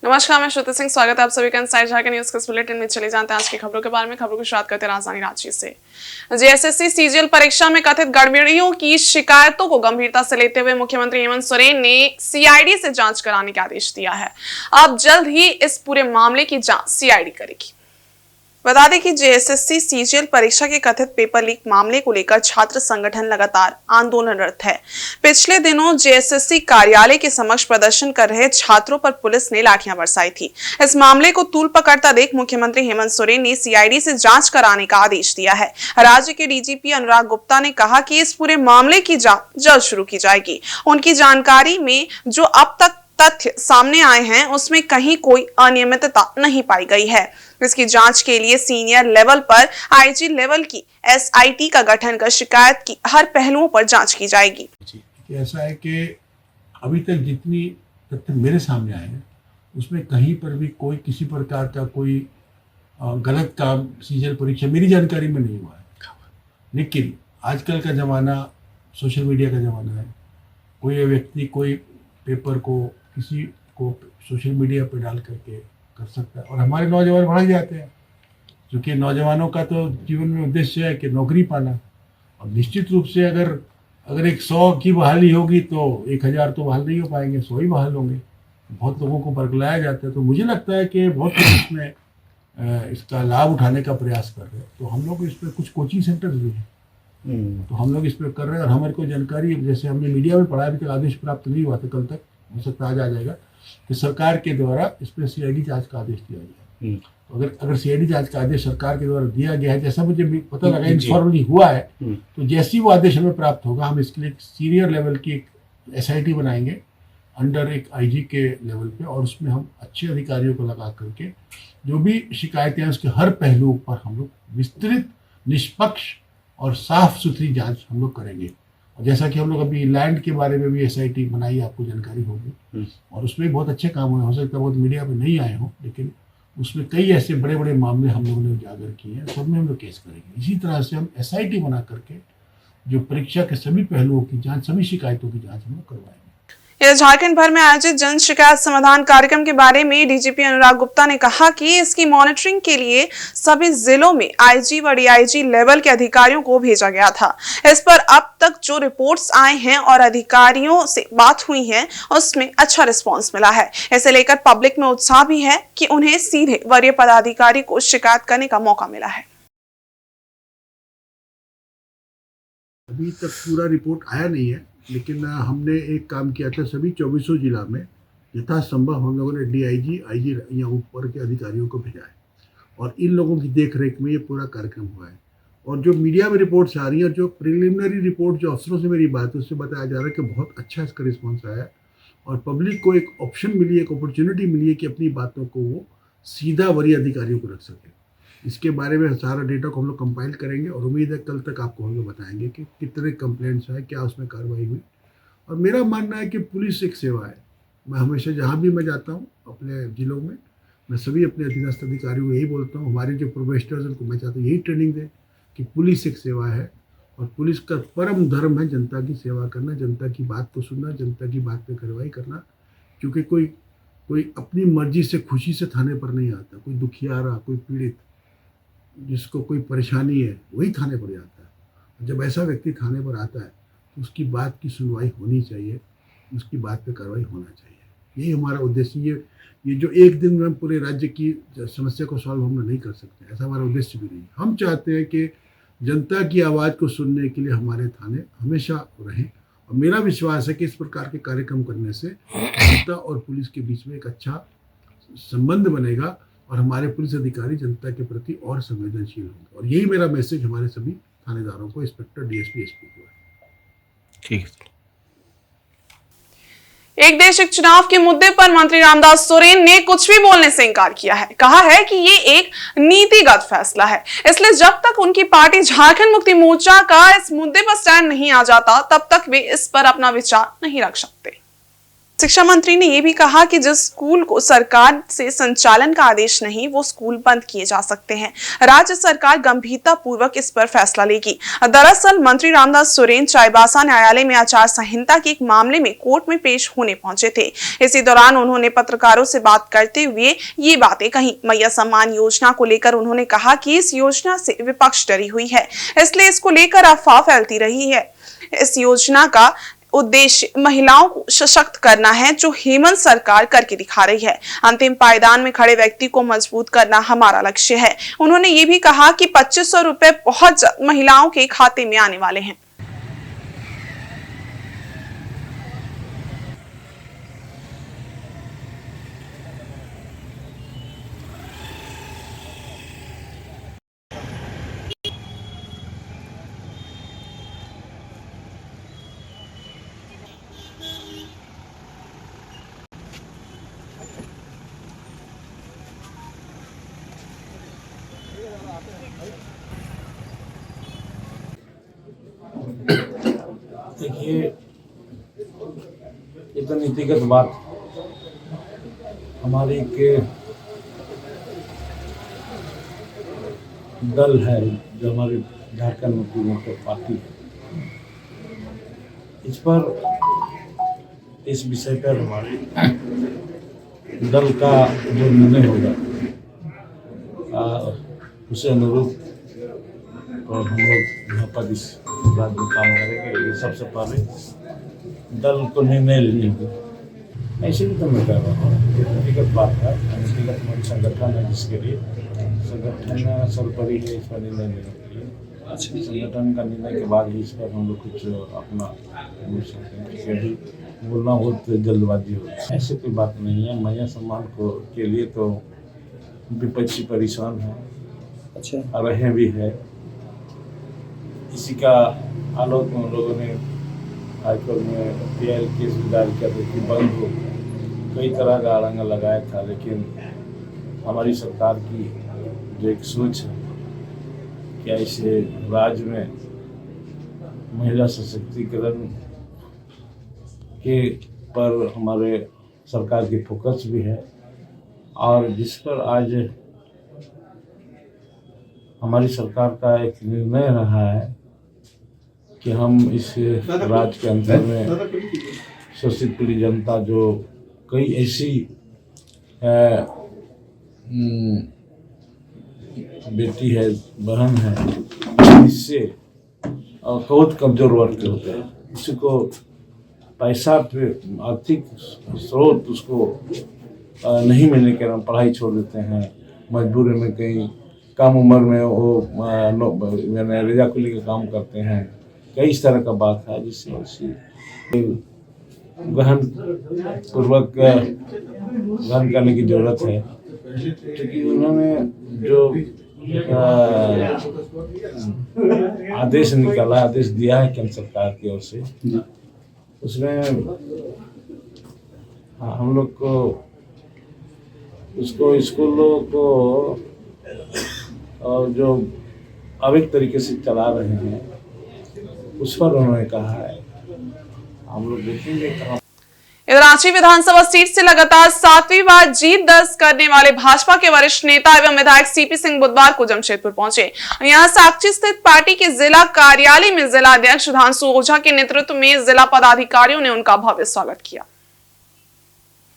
नमस्कार, मैं श्रुति सिंह। स्वागत है आप सभी का इनसाइड झारखंड न्यूज के बुलेटिन में। चले जानते हैं आज की खबरों के बारे में। खबरों की शुरुआत करते हैं राजधानी रांची से। जेएसएससी सीजीएल परीक्षा में कथित गड़बड़ियों की शिकायतों को गंभीरता से लेते हुए मुख्यमंत्री हेमंत सोरेन ने सीआईडी से जांच कराने का आदेश दिया है। अब जल्द ही इस पूरे मामले की जांच सीआईडी करेगी। बता दें कि जेएसएससी सीजीएल परीक्षा के कथित पेपर लीक मामले को लेकर छात्र संगठन लगातार आंदोलनरत है। पिछले दिनों जेएसएससी कार्यालय के समक्ष प्रदर्शन कर रहे छात्रों पर पुलिस ने लाठियां बरसाई थी। इस मामले को तूल पकड़ता देख मुख्यमंत्री हेमंत सोरेन ने सीआईडी से जांच कराने का आदेश दिया है। राज्य के डीजीपी अनुराग गुप्ता ने कहा कि इस पूरे मामले की जांच जल्द शुरू की जाएगी। उनकी जानकारी में जो अब तक तथ्य सामने आए हैं उसमें कहीं कोई अनियमितता नहीं पाई गई है। इसकी जांच के लिए सीनियर लेवल पर आईजी लेवल की एसआईटी का गठन कर शिकायत की हर पहलुओं पर जांच की जाएगी। ऐसा है कि अभी तक जितनी तथ्य मेरे सामने आए हैं उसमें कहीं पर भी कोई किसी प्रकार का कोई गलत काम सीजीएल परीक्षा मेरी जानकारी में नहीं हुआ है। लेकिन आजकल का ज़माना सोशल मीडिया का ज़माना है। कोई व्यक्ति कोई पेपर को किसी को सोशल मीडिया पर डाल करके कर सकता है और हमारे नौजवान भड़क जाते हैं, क्योंकि नौजवानों का तो जीवन में उद्देश्य है कि नौकरी पाना। और निश्चित रूप से अगर एक 100 की बहाली होगी तो 1000 तो बहाल नहीं हो पाएंगे, 100 ही बहाल होंगे। बहुत लोगों को बरगलाया जाता है। तो मुझे लगता है कि बहुत लोग इसमें इसका लाभ उठाने का प्रयास कर रहे हैं। तो हम लोग इस पर कुछ कोचिंग सेंटर्स भी हैं, तो हम लोग इस पर कर रहे हैं। और हमारे को जानकारी, जैसे हमने मीडिया में पढ़ा, अभी तक आदेश प्राप्त नहीं हुआ था, कल तक हो सकता आज आ जाएगा, कि सरकार के द्वारा इस पर सीआईडी जांच का आदेश दिया गया है। अगर सीआईडी जांच का आदेश सरकार के द्वारा दिया गया है, जैसा मुझे पता लगा इनफॉर्मली हुआ है, तो जैसे ही वो आदेश हमें प्राप्त होगा हम इसके लिए सीनियर लेवल की एक एसआईटी बनाएंगे अंडर एक आईजी के लेवल पे, और उसमें हम अच्छे अधिकारियों को लगा करके जो भी शिकायतें हैं उसके हर पहलुओं पर हम लोग विस्तृत, निष्पक्ष और साफ सुथरी जाँच हम लोग करेंगे। जैसा कि हम लोग अभी लैंड के बारे में भी एसआईटी बनाई, आपको जानकारी होगी, और उसमें बहुत अच्छे काम हुए। हो सकता है बहुत मीडिया में नहीं आए हों, लेकिन उसमें कई ऐसे बड़े बड़े मामले हम लोगों ने उजागर किए हैं। सब में हम लोग केस करेंगे। इसी तरह से हम एसआईटी बना करके जो परीक्षा के सभी पहलुओं की जांच, सभी शिकायतों की जांच हम लोग करवाएंगे। झारखंड भर में आयोजित जन शिकायत समाधान कार्यक्रम के बारे में डीजीपी अनुराग गुप्ता ने कहा कि इसकी मॉनिटरिंग के लिए सभी जिलों में आईजी व डीआईजी लेवल के अधिकारियों को भेजा गया था। इस पर अब तक जो रिपोर्ट्स आए हैं और अधिकारियों से बात हुई है उसमें अच्छा रिस्पांस मिला है। इसे लेकर पब्लिक में उत्साह भी है कि उन्हें सीधे वरीय पदाधिकारी को शिकायत करने का मौका मिला है। अभी तक पूरा रिपोर्ट आया नहीं है, लेकिन हमने एक काम किया था, सभी 24 जिला में यथासंभव हम लोगों ने डीआईजी, आईजी या ऊपर के अधिकारियों को भेजा है, और इन लोगों की देखरेख में ये पूरा कार्यक्रम हुआ है। और जो मीडिया में रिपोर्ट्स आ रही है और जो प्रिलिमिनरी रिपोर्ट जो अफसरों से मेरी बात है उससे बताया जा रहा है कि बहुत अच्छा इसका रिस्पॉन्स आया है, और पब्लिक को एक ऑप्शन मिली है, एक अपॉर्चुनिटी मिली है कि अपनी बातों को वो सीधा वरीय अधिकारियों को रख सके। इसके बारे में सारा डेटा को हम लोग कंपाइल करेंगे, और उम्मीद है कल तक आपको हम लोग बताएंगे कि कितने कंप्लेंट्स आए, क्या उसमें कार्रवाई हुई। और मेरा मानना है कि पुलिस एक सेवा है। मैं हमेशा जहाँ भी मैं जाता हूँ अपने ज़िलों में, मैं सभी अपने अधीनस्थ अधिकारियों को यही बोलता हूँ, हमारे जो प्रोबेशनर्स उनको मैं चाहता हूँ यही ट्रेनिंग दें कि पुलिस एक सेवा है, और पुलिस का परम धर्म है जनता की सेवा करना, जनता की बात को सुनना, जनता की बात पर कार्रवाई करना। क्योंकि कोई अपनी मर्जी से, खुशी से थाने पर नहीं आता। कोई दुखियारा, कोई पीड़ित, जिसको कोई परेशानी है, वही थाने पर जाता है। जब ऐसा व्यक्ति थाने पर आता है तो उसकी बात की सुनवाई होनी चाहिए, उसकी बात पे कार्रवाई होना चाहिए। यही हमारा उद्देश्य। ये जो एक दिन में हम पूरे राज्य की समस्या को सॉल्व हम नहीं कर सकते, ऐसा हमारा उद्देश्य भी नहीं। हम चाहते हैं कि जनता की आवाज़ को सुनने के लिए हमारे थाने हमेशा रहें, और मेरा विश्वास है कि इस प्रकार के कार्यक्रम करने से जनता और पुलिस के बीच में एक अच्छा संबंध बनेगा, और हमारे पुलिस अधिकारी जनता के प्रति और संवेदनशील होंगे। और यही मेरा मैसेज हमारे सभी थानेदारों को, इंस्पेक्टर, डीएसपी, एसपी को है। ठीक है। एक देश एक चुनाव के मुद्दे पर मंत्री रामदास सोरेन ने कुछ भी बोलने से इनकार किया है। कहा है कि ये एक नीतिगत फैसला है, इसलिए जब तक उनकी पार्टी झारखंड मुक्ति मोर्चा का इस मुद्दे पर स्टैंड नहीं आ जाता तब तक वे इस पर अपना विचार नहीं रख सकते। शिक्षा मंत्री ने यह भी कहा कि जिस स्कूल को सरकार से संचालन का आदेश नहीं, वो स्कूल बंद किए जा सकते हैं। राज्य सरकार गंभीरता पूर्वक इस पर फैसला लेगी। दरअसल मंत्री रामदास सोरेन चाईबासा न्यायालय में आचार संहिता के एक मामले में कोर्ट में पेश होने पहुंचे थे। इसी दौरान उन्होंने पत्रकारों से बात करते हुए ये बातें कही। मैया सम्मान योजना को लेकर उन्होंने कहा कि इस योजना से विपक्ष डरी हुई है, इसलिए इसको लेकर अफवाह फैलती रही है। इस योजना का उद्देश्य महिलाओं को सशक्त करना है, जो हेमंत सरकार करके दिखा रही है। अंतिम पायदान में खड़े व्यक्ति को मजबूत करना हमारा लक्ष्य है। उन्होंने ये भी कहा कि 2500 रुपए बहुत जल्द महिलाओं के खाते में आने वाले हैं। देखिए, ये तो नीतिगत बात हमारी एक दल है जो हमारे झारखंड मुक्ति मोर्चा पार्टी है। इस पर इस विषय पर हमारे दल का जो निर्णय होगा उसे अनुरूप और हम लोग यहाँ पर इस बात में काम करेंगे। ये सबसे पहले दल को निर्णय लेनी होगी। ऐसे भी तो मैं कह रहा हूँ, ये व्यक्तिगत बात है। व्यक्तिगत मन संगठन है, जिसके लिए संगठन सर्वोपरि है इस पर निर्णय लेने के लिए। संगठन का निर्णय के बाद ही इस पर हम लोग कुछ अपना बोल सकते हैं, क्योंकि अभी बोलना बहुत जल्दबाजी होती है। ऐसे कोई बात नहीं है। मैया सम्मान को के लिए तो विपक्षी परेशान है, अच्छा रहे भी है। इसी का आलोक में उन लोगों ने हाईकोर्ट में PIL केस भी दायर किया था कि बंद हो। कई तरह का आरंग लगाया था, लेकिन हमारी सरकार की जो एक सोच है क्या इसे राज्य में महिला सशक्तिकरण के पर हमारे सरकार की फोकस भी है, और जिस पर आज हमारी सरकार का एक निर्णय रहा है कि हम इस राज्य के अंदर में शोषित पीड़ित जनता जो कई ऐसी बेटी है, बहन है, इससे बहुत कमजोर वर्ग के होते हैं, किसी को पैसा पे आर्थिक स्रोत उसको नहीं मिलने के कारण पढ़ाई छोड़ देते हैं। मजबूरी में कहीं कम उम्र में वो रेजाकुली का काम करते हैं। कई इस तरह का बात है जिससे गहन पूर्वक गहन करने की जरूरत है, क्योंकि उन्होंने जो आदेश निकाला, आदेश दिया है केंद्र सरकार की ओर से, उसमें हम लोग को उसको स्कूलों को और जो अवैध तरीके से चला रहे हैं उस पर उन्होंने कहा है। हम लोग देखेंगे कहाँ। इधर रांची विधानसभा सीट से लगातार 7वीं बार जीत दर्ज करने वाले भाजपा के वरिष्ठ नेता एवं विधायक CP सिंह बुधवार को जमशेदपुर पहुंचे। यहां साक्षी स्थित पार्टी के जिला कार्यालय में जिला अध्यक्ष सुधांशु ओझा के नेतृत्व में जिला पदाधिकारियों ने उनका भव्य स्वागत किया।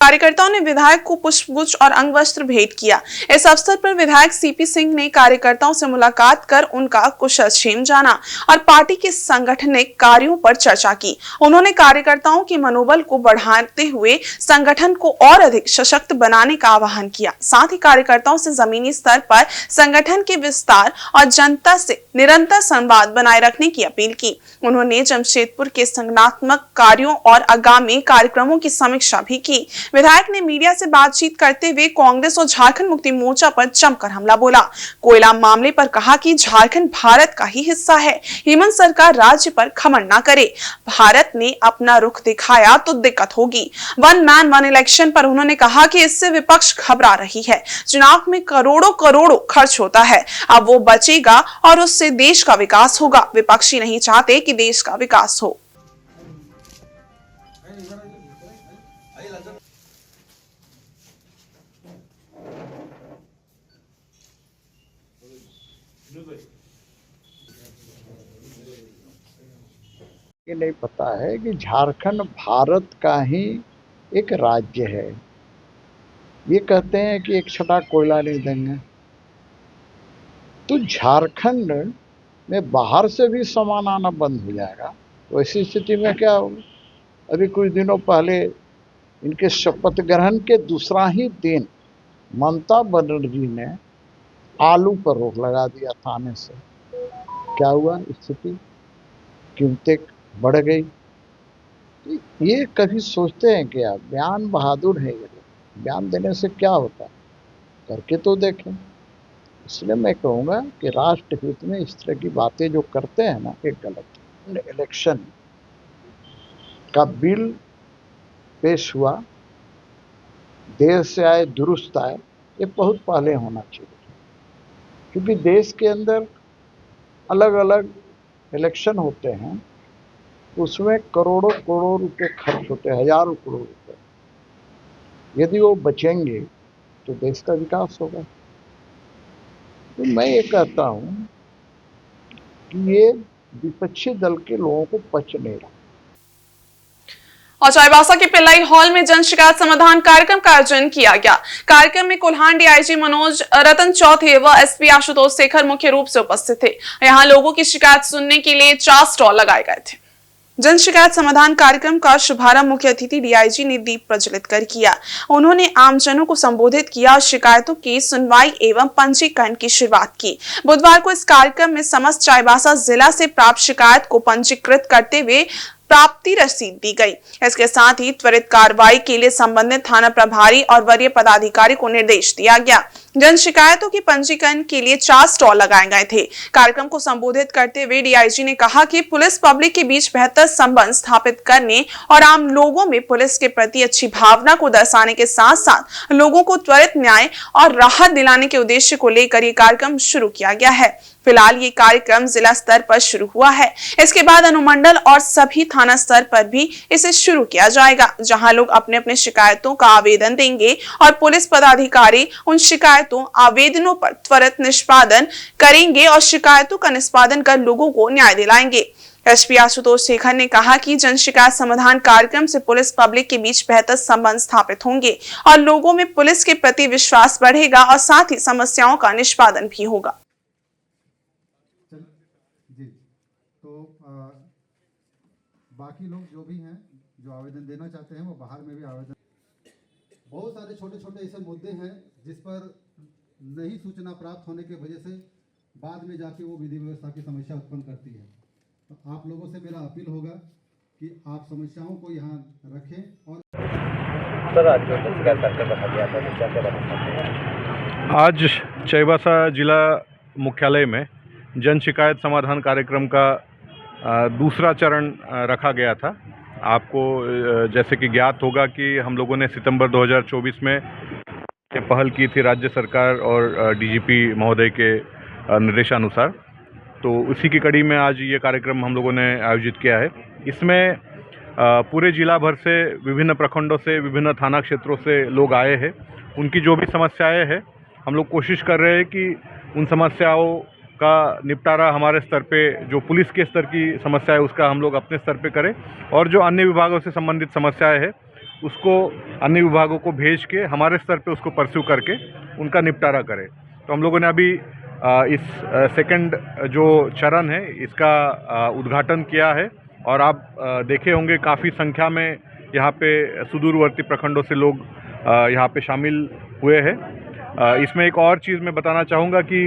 कार्यकर्ताओं ने विधायक को पुष्पगुच्छ और अंग वस्त्र भेंट किया। इस अवसर पर विधायक CP सिंह ने कार्यकर्ताओं से मुलाकात कर उनका कुशलक्षेम जाना और पार्टी के सांगठनिक कार्यों पर चर्चा की। उन्होंने कार्यकर्ताओं के मनोबल को बढ़ाते हुए संगठन को और अधिक सशक्त बनाने का आह्वान किया। साथ ही कार्यकर्ताओं से जमीनी स्तर पर संगठन के विस्तार और जनता से निरंतर संवाद बनाए रखने की अपील की। उन्होंने जमशेदपुर के संगठनात्मक कार्यों और आगामी कार्यक्रमों की समीक्षा भी की। विधायक ने मीडिया से बातचीत करते हुए कांग्रेस और झारखंड मुक्ति मोर्चा पर जमकर हमला बोला। कोयला मामले पर कहा कि झारखंड भारत का ही हिस्सा है, हेमंत सरकार राज्य पर घमंड ना करे। भारत ने अपना रुख दिखाया तो दिक्कत होगी। वन मैन वन इलेक्शन पर उन्होंने कहा कि इससे विपक्ष घबरा रही है। चुनाव में करोड़ों करोड़ों खर्च होता है, अब वो बचेगा और उससे देश का विकास होगा। विपक्षी नहीं चाहते कि देश का विकास हो। ये नहीं पता है कि झारखंड भारत का ही एक राज्य है। ये कहते हैं कि एक छटा कोयला नहीं देंगे, तो झारखंड में बाहर से भी सामान आना बंद हो जाएगा। तो ऐसी स्थिति में क्या होगा? अभी कुछ दिनों पहले इनके शपथ ग्रहण के दूसरा ही दिन ममता बनर्जी ने आलू पर रोक लगा दिया था आने से। क्या हुआ स्थिति? कीमतें बढ़ गई। ये कभी सोचते हैं क्या? बयान बहादुर है ये लोग, बयान देने से क्या होता है, करके तो देखें। इसलिए मैं कहूँगा कि राष्ट्र हित में इस तरह की बातें जो करते हैं ना, एक गलत। इलेक्शन का बिल पेश हुआ, देर से आए दुरुस्त आए, ये बहुत पहले होना चाहिए, क्योंकि देश के अंदर अलग अलग इलेक्शन होते हैं, उसमें करोड़ों करोड़ रुपए खर्च होते हैं, हजारों करोड़ रुपए। यदि वो बचेंगे तो देश का विकास होगा। तो मैं ये कहता हूँ कि ये विपक्षी दल के लोगों को पच नहीं रहा। और चाईबासा के पिल्लाई हॉल में जन शिकायत समाधान कार्यक्रम का आयोजन किया गया। कार्यक्रम में कोल्हान डीआईजी मनोज रतन चौथे व एसपी आशुतोष शेखर मुख्य रूप से उपस्थित थे। यहां लोगों की शिकायत सुनने के लिए 4 स्टॉल लगाए गए थे। जन शिकायत समाधान कार्यक्रम का शुभारंभ मुख्य अतिथि डीआईजी ने दीप प्रज्वलित कर किया। उन्होंने आमजनों को संबोधित किया और शिकायतों की सुनवाई एवं पंजीकरण की शुरुआत की। बुधवार को इस कार्यक्रम में समस्त चाईबासा जिला से प्राप्त शिकायत को पंजीकृत करते हुए प्राप्ति रसीद दी गई। इसके साथ ही त्वरित कार्रवाई के लिए संबंधित थाना प्रभारी और वरीय पदाधिकारी को निर्देश दिया गया। जन शिकायतों की पंजीकरण के लिए 4 स्टॉल लगाए गए थे। कार्यक्रम को संबोधित करते हुए डीआईजी ने कहा कि पुलिस पब्लिक के बीच बेहतर संबंध स्थापित करने और आम लोगों में पुलिस के प्रति अच्छी भावना को दर्शाने के साथ साथ लोगों को त्वरित न्याय और राहत दिलाने के उद्देश्य को लेकर ये कार्यक्रम शुरू किया गया है। फिलहाल ये कार्यक्रम जिला स्तर पर शुरू हुआ है। इसके बाद अनुमंडल और सभी थाना स्तर पर भी इसे शुरू किया जाएगा, जहां लोग अपने अपने शिकायतों का आवेदन देंगे और पुलिस पदाधिकारी उन शिकायतों आवेदनों पर त्वरित निष्पादन करेंगे और शिकायतों का निष्पादन कर लोगों को न्याय दिलाएंगे। एसपी आशुतोष शेखर ने कहा कि जन शिकायत समाधान कार्यक्रम से पुलिस पब्लिक के बीच बेहतर संबंध स्थापित होंगे और लोगों में पुलिस के प्रति विश्वास बढ़ेगा और साथ ही समस्याओं का निष्पादन भी होगा। जी, तो बाकी लोग जो भी हैं जो आवेदन देना चाहते हैं वो बाहर में भी आवेदन। बहुत सारे छोटे छोटे ऐसे मुद्दे हैं जिस पर नहीं सूचना प्राप्त होने की वजह से बाद में जाके वो विधि व्यवस्था की समस्या उत्पन्न करती है। तो आप लोगों से मेरा अपील होगा कि आप समस्याओं को यहाँ रखें। और आज चाईबासा जिला मुख्यालय में जन शिकायत समाधान कार्यक्रम का दूसरा चरण रखा गया था। आपको जैसे कि ज्ञात होगा कि हम लोगों ने सितंबर 2024 में पहल की थी राज्य सरकार और डीजीपी महोदय के निर्देशानुसार, तो उसी की कड़ी में आज ये कार्यक्रम हम लोगों ने आयोजित किया है। इसमें पूरे जिला भर से विभिन्न प्रखंडों से विभिन्न थाना क्षेत्रों से लोग आए हैं। उनकी जो भी समस्याएं हैं हम लोग कोशिश कर रहे हैं कि उन समस्याओं का निपटारा हमारे स्तर पे, जो पुलिस के स्तर की समस्या है उसका हम लोग अपने स्तर पे करें, और जो अन्य विभागों से संबंधित समस्याएं हैं उसको अन्य विभागों को भेज के हमारे स्तर पे उसको परस्यू करके उनका निपटारा करें। तो हम लोगों ने अभी इस सेकंड जो चरण है इसका उद्घाटन किया है, और आप देखे होंगे काफ़ी संख्या में यहाँ पे सुदूरवर्ती प्रखंडों से लोग यहाँ पे शामिल हुए हैं। इसमें एक और चीज़ मैं बताना चाहूँगा कि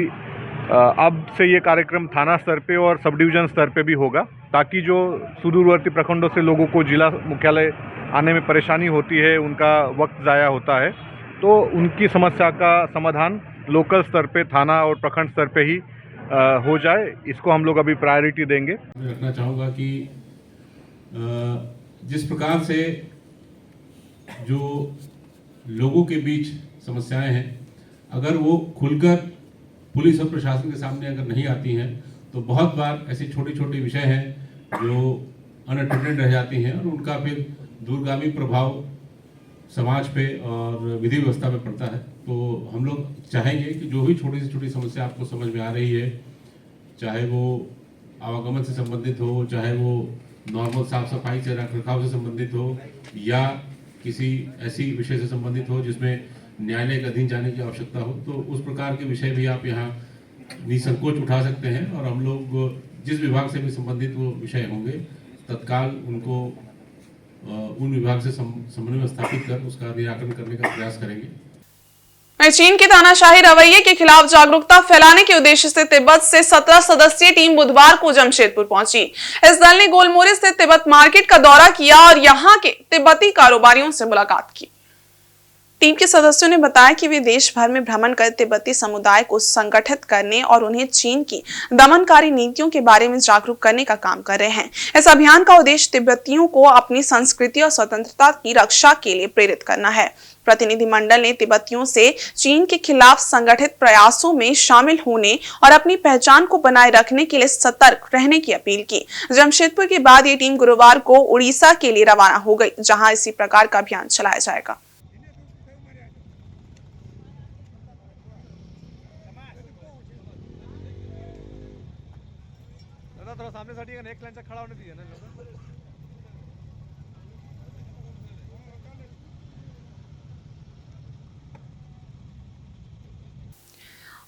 अब से ये कार्यक्रम थाना स्तर पे और सब डिवीज़न स्तर पे भी होगा, ताकि जो सुदूरवर्ती प्रखंडों से लोगों को जिला मुख्यालय आने में परेशानी होती है, उनका वक्त ज़ाया होता है, तो उनकी समस्या का समाधान लोकल स्तर पे, थाना और प्रखंड स्तर पे ही हो जाए। इसको हम लोग अभी प्रायोरिटी देंगे। मैं रखना चाहूँगा कि जिस प्रकार से जो लोगों के बीच समस्याएं हैं, अगर वो खुलकर पुलिस और प्रशासन के सामने अगर नहीं आती हैं, तो बहुत बार ऐसी छोटी छोटी विषय हैं जो अनअटेंडेड रह जाती हैं और उनका फिर दूरगामी प्रभाव समाज पे और विधि व्यवस्था पे पड़ता है। तो हम लोग चाहेंगे कि जो भी छोटी से छोटी समस्या आपको समझ में आ रही है, चाहे वो आवागमन से संबंधित हो, चाहे वो नॉर्मल साफ सफाई से रख रखाव से संबंधित हो या किसी ऐसी विषय से संबंधित हो जिसमें न्यायालय के अधीन जाने की आवश्यकता हो, तो उस प्रकार के विषय भी आप यहाँ निसंकोच उठा सकते हैं और हम लोग जिस विभाग से भी संबंधित वो विषय होंगे तत्काल उनको उन विभाग से समन्वय स्थापित कर उसका निराकरण करने का प्रयास करेंगे। चीन के तानाशाही रवैये के खिलाफ जागरूकता फैलाने के उद्देश्य से तिब्बत से 17 सदस्यीय टीम बुधवार को जमशेदपुर पहुंची। इस दल ने गोलमोरी स्थित तिब्बत मार्केट का दौरा किया और यहां के तिब्बती कारोबारियों से मुलाकात की। टीम के सदस्यों ने बताया कि वे देश भर में भ्रमण कर तिब्बती समुदाय को संगठित करने और उन्हें चीन की दमनकारी नीतियों के बारे में जागरूक करने का काम कर रहे हैं। इस अभियान का उद्देश्य तिब्बतियों को अपनी संस्कृति और स्वतंत्रता की रक्षा के लिए प्रेरित करना है। प्रतिनिधिमंडल ने तिब्बतियों से चीन के खिलाफ संगठित प्रयासों में शामिल होने और अपनी पहचान को बनाए रखने के लिए सतर्क रहने की अपील की। जमशेदपुर के बाद ये टीम गुरुवार को उड़ीसा के लिए रवाना हो गई, जहां इसी प्रकार का अभियान चलाया जाएगा। थोड़ा सामने साठी एक लाइन से खड़ा होने दीजिए ना।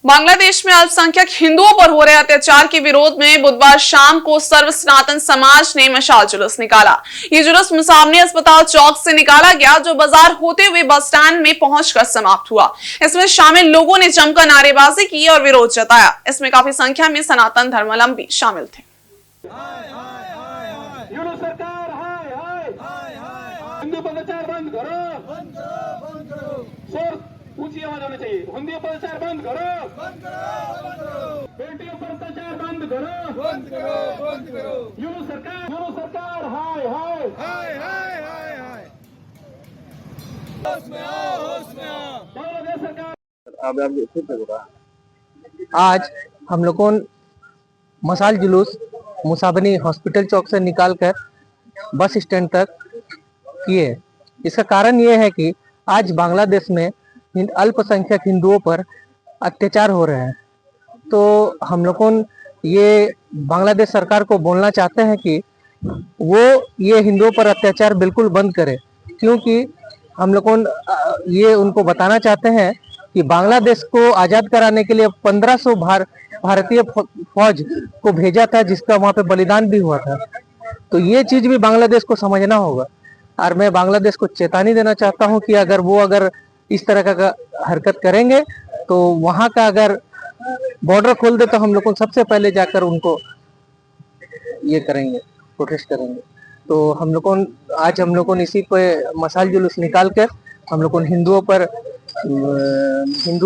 बांग्लादेश में अल्पसंख्यक हिंदुओं पर हो रहे अत्याचार के विरोध में बुधवार शाम को सर्व सनातन समाज ने मशाल जुलूस निकाला। ये जुलूस मुसामनी अस्पताल चौक से निकाला गया, जो बाजार होते हुए बस स्टैंड में पहुंचकर समाप्त हुआ। इसमें शामिल लोगों ने जमकर नारेबाजी की और विरोध जताया। इसमें काफी संख्या में सनातन धर्मावलंबी शामिल थे। हिंदू प्रचार बंद करो, ऊंची आवाज होनी चाहिए। हिंदू प्रचार बंद करो, बेटियों पर अत्याचार बंद करो, यूनु सरकार हाय हाय हाय हाय हाय हाय, होश में आओ, बांग्लादेश सरकार। आज हम लोगों मशाल जुलूस मुसाबनी हॉस्पिटल चौक से निकालकर बस स्टैंड तक किए। इसका कारण ये है कि आज बांग्लादेश में अल्पसंख्यक हिंदुओं पर अत्याचार हो रहे हैं। तो हम लोगों ये बांग्लादेश सरकार को बोलना चाहते हैं कि वो ये हिंदुओं पर अत्याचार बिल्कुल बंद करे, क्योंकि हम लोगों ये उनको बताना चाहते हैं कि बांग्लादेश को आज़ाद कराने के लिए 1500 भारतीय फौज को भेजा था, जिसका वहाँ पे बलिदान भी हुआ था। तो ये चीज भी बांग्लादेश को समझना होगा। और मैं बांग्लादेश को चेतावनी देना चाहता हूँ कि अगर इस तरह का हरकत करेंगे तो वहाँ का अगर बॉर्डर खोल दे तो हम लोग सबसे पहले जाकर उनको ये करेंगे, प्रोटेस्ट करेंगे। तो हम लोगों इसी पे मशाल जुलूस निकाल कर हम लोग हिंदुओं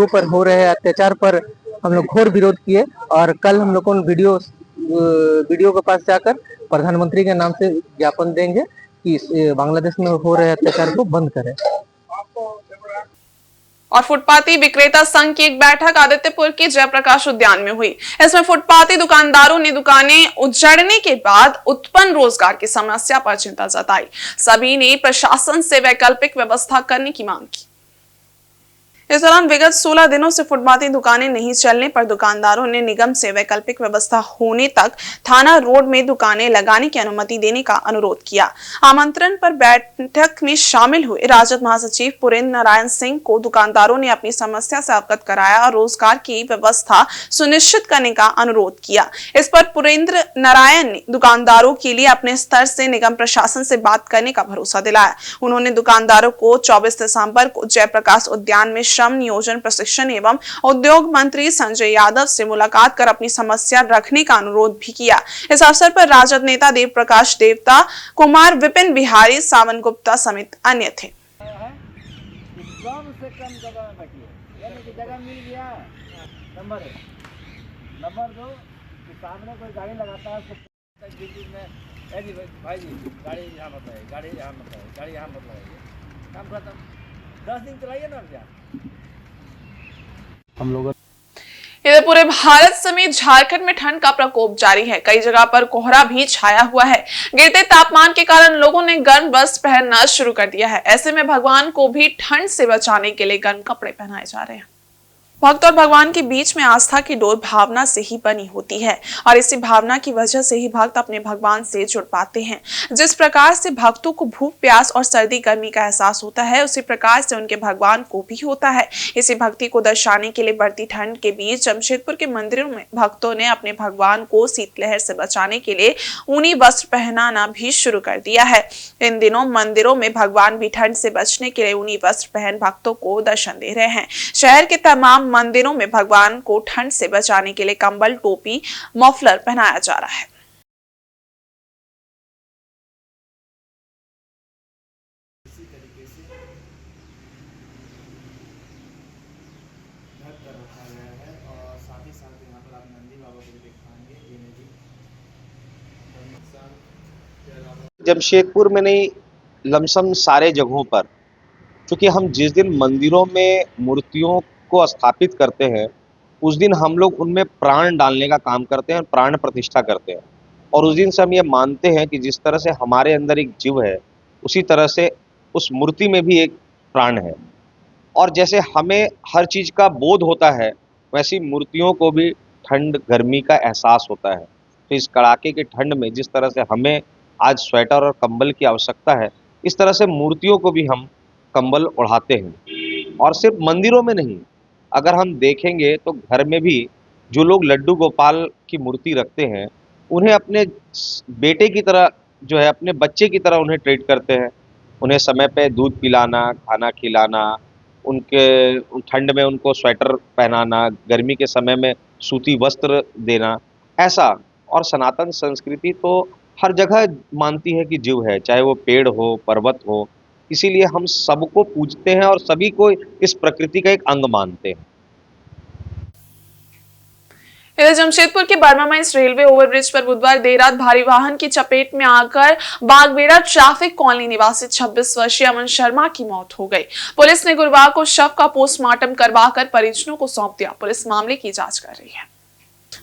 पर हो रहे अत्याचार पर हम लोग घोर विरोध किए। और कल हम लोग वीडियो के पास जाकर प्रधानमंत्री के नाम से ज्ञापन देंगे कि बांग्लादेश में हो रहे अत्याचार को बंद करें। और फुटपाती विक्रेता संघ की एक बैठक आदित्यपुर के जयप्रकाश उद्यान में हुई। इसमें फुटपाती दुकानदारों ने दुकानें उजड़ने के बाद उत्पन्न रोजगार की समस्या पर चिंता जताई। सभी ने प्रशासन से वैकल्पिक व्यवस्था करने की मांग की। इस दौरान विगत 16 दिनों से फुटपाती दुकानें नहीं चलने पर दुकानदारों ने निगम से वैकल्पिक व्यवस्था होने तक थाना रोड में दुकानें लगाने की अनुमति देने का अनुरोध किया। आमंत्रण पर बैठक में शामिल हुए राजद महासचिव पुरेंद्र नारायण सिंह को दुकानदारों ने अपनी समस्या से अवगत कराया और रोजगार की व्यवस्था सुनिश्चित करने का अनुरोध किया। इस पर पुरेंद्र नारायण ने दुकानदारों के लिए अपने स्तर से निगम प्रशासन से बात करने का भरोसा दिलाया। उन्होंने दुकानदारों को 24 दिसंबर को जयप्रकाश उद्यान में श्रम नियोजन प्रशिक्षण एवं उद्योग मंत्री संजय यादव से मुलाकात कर अपनी समस्या रखने का अनुरोध भी किया। इस अवसर पर राजद नेता देव प्रकाश देवता, कुमार विपिन बिहारी, सावन गुप्ता समेत अन्य थे। कम से कम जगह में बैठिए, यानी कि जगह मिल गया। नंबर 2 कि सामने कोई गाड़ी लगाता है में भाई जी गाड़ी यहाँ मत लगाइए, गाड़ी यहाँ मत लगाइए, गाड़ी यहाँ मत लगाइए, काम खत्म। 10 दिन चलाइए ना क्या हम लोग। इधर पूरे भारत समेत झारखंड में ठंड का प्रकोप जारी है। कई जगह पर कोहरा भी छाया हुआ है। गिरते तापमान के कारण लोगों ने गर्म वस्त्र पहनना शुरू कर दिया है। ऐसे में भगवान को भी ठंड से बचाने के लिए गर्म कपड़े पहनाए जा रहे हैं। भक्त और भगवान के बीच में आस्था की डोर भावना से ही बनी होती है और इसी भावना की वजह से ही भक्त अपने भगवान से जुड़ पाते हैं। जिस प्रकार से भक्तों को भूख प्यास और सर्दी गर्मी का एहसास होता है, उसी प्रकार से उनके भगवान को भी होता है। इसी भक्ति को दर्शाने के लिए बढ़ती ठंड के बीच जमशेदपुर के मंदिरों में भक्तों ने अपने भगवान को शीतलहर से बचाने के लिए ऊनी वस्त्र पहनाना भी शुरू कर दिया है। इन दिनों मंदिरों में भगवान भी ठंड से बचने के लिए ऊनी वस्त्र पहन भक्तों को दर्शन दे रहे हैं। शहर के तमाम मंदिरों में भगवान को ठंड से बचाने के लिए कंबल, टोपी, मफलर पहनाया जा रहा है। इसी तरीके से ढक कर रखा गया है और साथ ही साथ यहाँ पर आप नंदी बाबा को देख पाएंगे। जमशेदपुर में नहीं, लमसम सारे जगहों पर, क्योंकि हम जिस दिन मंदिरों में मूर्तियों को स्थापित करते हैं उस दिन हम लोग उनमें प्राण डालने का काम करते हैं, प्राण प्रतिष्ठा करते हैं। और उस दिन से हम ये मानते हैं कि जिस तरह से हमारे अंदर एक जीव है, उसी तरह से उस मूर्ति में भी एक प्राण है। और जैसे हमें हर चीज़ का बोध होता है, वैसी मूर्तियों को भी ठंड गर्मी का एहसास होता है। तो इस कड़ाके की ठंड में जिस तरह से हमें आज स्वेटर और कंबल की आवश्यकता है, इस तरह से मूर्तियों को भी हम कंबल ओढ़ाते हैं। और सिर्फ मंदिरों में नहीं, अगर हम देखेंगे तो घर में भी जो लोग लड्डू गोपाल की मूर्ति रखते हैं, उन्हें अपने बेटे की तरह जो है, अपने बच्चे की तरह उन्हें ट्रीट करते हैं। उन्हें समय पे दूध पिलाना, खाना खिलाना, उनके ठंड में उनको स्वेटर पहनाना, गर्मी के समय में सूती वस्त्र देना, ऐसा। और सनातन संस्कृति तो हर जगह मानती है कि जीव है, चाहे वो पेड़ हो, पर्वत हो। इसीलिए हम सबको पूजते हैं और सभी को इस प्रकृति का एक अंग मानते हैं। इधर जमशेदपुर के बर्मामाइंस रेलवे ओवरब्रिज पर बुधवार देर रात भारी वाहन की चपेट में आकर बागबेड़ा ट्रैफिक कॉलोनी निवासी 26 वर्षीय अमन शर्मा की मौत हो गई। पुलिस ने गुरुवार को शव का पोस्टमार्टम करवाकर परिजनों को सौंप दिया। पुलिस मामले की जांच कर रही है।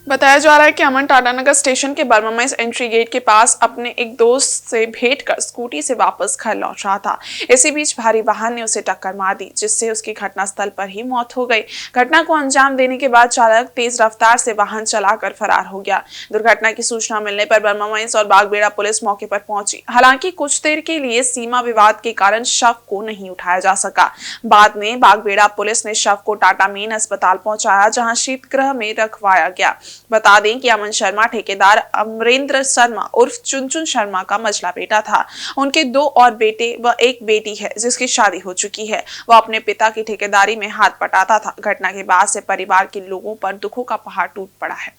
बताया जा रहा है कि अमन टाटानगर स्टेशन के बर्मामाइंस एंट्री गेट के पास अपने एक दोस्त से भेंट कर स्कूटी से वापस घर लौट रहा था। इसी बीच भारी वाहन ने उसे टक्कर मार दी, जिससे उसकी घटनास्थल पर ही मौत हो गई। घटना को अंजाम देने के बाद चालक तेज रफ्तार से वाहन चलाकर फरार हो गया। दुर्घटना की सूचना मिलने पर बर्मामाइंस और बागबेड़ा पुलिस मौके पर पहुंची। हालांकि कुछ देर के लिए सीमा विवाद के कारण शव को नहीं उठाया जा सका। बाद में बागबेड़ा पुलिस ने शव को टाटा मेन अस्पताल पहुंचाया, जहां शीतगृह में रखवाया गया। बता दें कि अमन शर्मा ठेकेदार अमरेंद्र शर्मा उर्फ चुनचुन शर्मा का मझला बेटा था। उनके 2 और बेटे व एक बेटी है, जिसकी शादी हो चुकी है। वह अपने पिता की ठेकेदारी में हाथ बटाता था। घटना के बाद से परिवार के लोगों पर दुखों का पहाड़ टूट पड़ा है।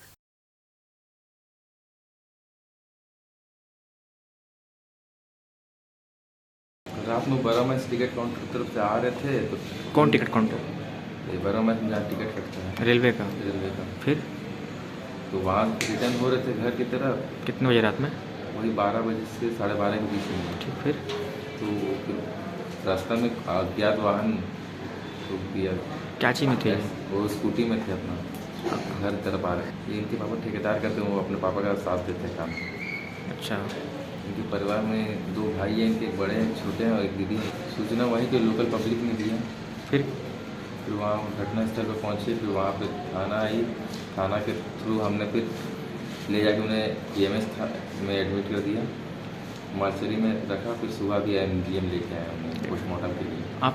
रात में बर्मामाइंस टिकट काउंटर की तरफ से आ रहे थे तो कौन टिकट काउंटर? बर्मामाइंस में जहाँ टिकट कटता है, रेलवे का। फिर तो वहाँ रिटर्न हो रहे थे घर की तरफ। कितने बजे रात में? वही 12 बजे से 12:30 के बीच में। ठीक। फिर तो रास्ता में अज्ञात वाहन रोक दिया। क्या चीज़ में थे? वो स्कूटी में थे, अपना घर तरफ आ रहे। इनके पापा ठेकेदार करते हैं, वो अपने पापा का साथ देते हैं काम। अच्छा। इनके परिवार में 2 भाई हैं, इनके बड़े हैं, छोटे हैं और एक दीदी है। सूचना वहीं के लोकल पब्लिक ने दी है। फिर वहाँ घटनास्थल पर पहुँचे। फिर वहाँ पे थाना आई। थाना के थ्रू हमने फिर ले जाके उन्हें EMS में एडमिट कर दिया, मार्चरी में रखा। फिर सुबह भी MGM लेके आए हमने पोस्टमार्टम के लिए।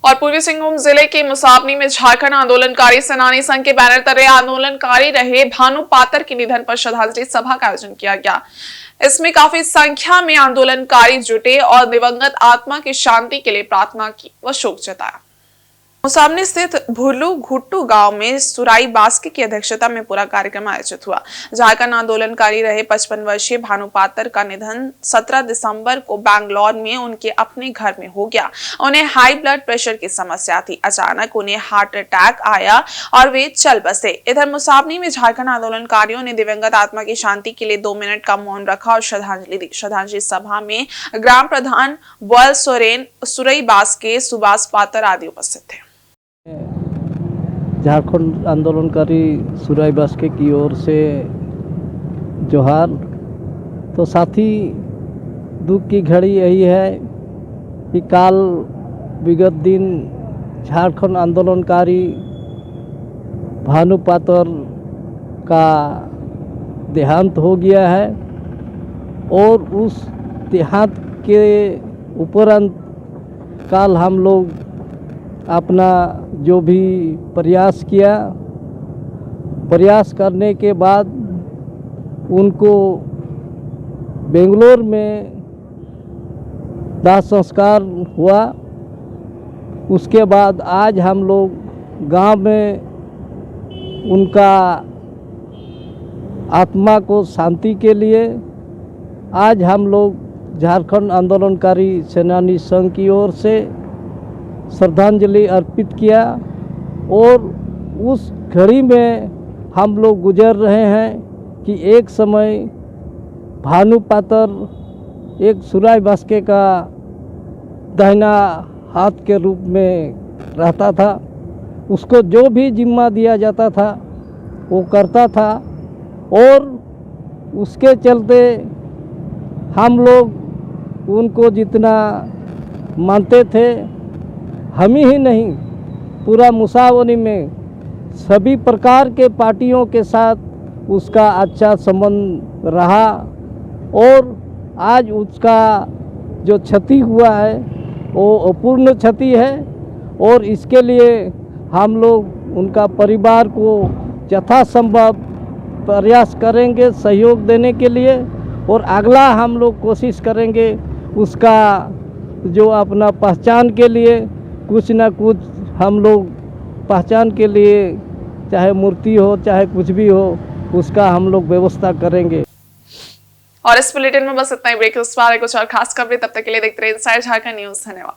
और पूर्वी सिंहभूम जिले के मुसाबनी में झारखंड आंदोलनकारी सेनानी संघ के बैनर तले आंदोलनकारी रहे भानु पातर के निधन पर श्रद्धांजलि सभा का आयोजन किया गया। इसमें काफी संख्या में आंदोलनकारी जुटे और दिवंगत आत्मा की शांति के लिए प्रार्थना की व शोक जताया। मुसाबनी स्थित भुरलू घुट्टू गांव में सुराई बास्के की अध्यक्षता में पूरा कार्यक्रम आयोजित हुआ। झारखंड आंदोलनकारी रहे 55 वर्षीय भानु पातर का निधन 17 दिसंबर को बैंगलोर में उनके अपने घर में हो गया। उन्हें हाई ब्लड प्रेशर की समस्या थी। अचानक उन्हें हार्ट अटैक आया और वे चल बसे। इधर मुसाबनी में झारखंड आंदोलनकारियों ने दिवंगत आत्मा की शांति के लिए 2 मिनट का मौन रखा और श्रद्धांजलि दी। श्रद्धांजलि सभा में ग्राम प्रधान बॉयल सोरेन, सुरई बास्के, सुभाष पातर आदि उपस्थित थे। झारखंड आंदोलनकारी सुराई बास्के की ओर से जोहार। तो साथी दुख की घड़ी यही है कि काल विगत दिन झारखंड आंदोलनकारी भानु पातर का देहांत हो गया है और उस देहांत के उपरांत कल हम लोग अपना जो भी प्रयास करने के बाद उनको बेंगलोर में दाह संस्कार हुआ। उसके बाद आज हम लोग गांव में उनका आत्मा को शांति के लिए आज हम लोग झारखंड आंदोलनकारी सेनानी संघ की ओर से श्रद्धांजलि अर्पित किया और उस घड़ी में हम लोग गुजर रहे हैं कि एक समय भानु पातर एक सुराय बास्के का दाहिना हाथ के रूप में रहता था। उसको जो भी जिम्मा दिया जाता था वो करता था और उसके चलते हम लोग उनको जितना मानते थे, हम ही नहीं पूरा मुसावनी में सभी प्रकार के पार्टियों के साथ उसका अच्छा संबंध रहा और आज उसका जो क्षति हुआ है वो अपूर्ण क्षति है और इसके लिए हम लोग उनका परिवार को यथासंभव प्रयास करेंगे सहयोग देने के लिए और अगला हम लोग कोशिश करेंगे उसका जो अपना पहचान के लिए कुछ ना कुछ हम लोग पहचान के लिए चाहे मूर्ति हो चाहे कुछ भी हो उसका हम लोग व्यवस्था करेंगे। और इस बुलेटिन में बस इतना ही। ब्रेक के उस पार कुछ और खास खबरें, तब तक के लिए देखते रहिए इनसाइड झारखंड न्यूज़। धन्यवाद।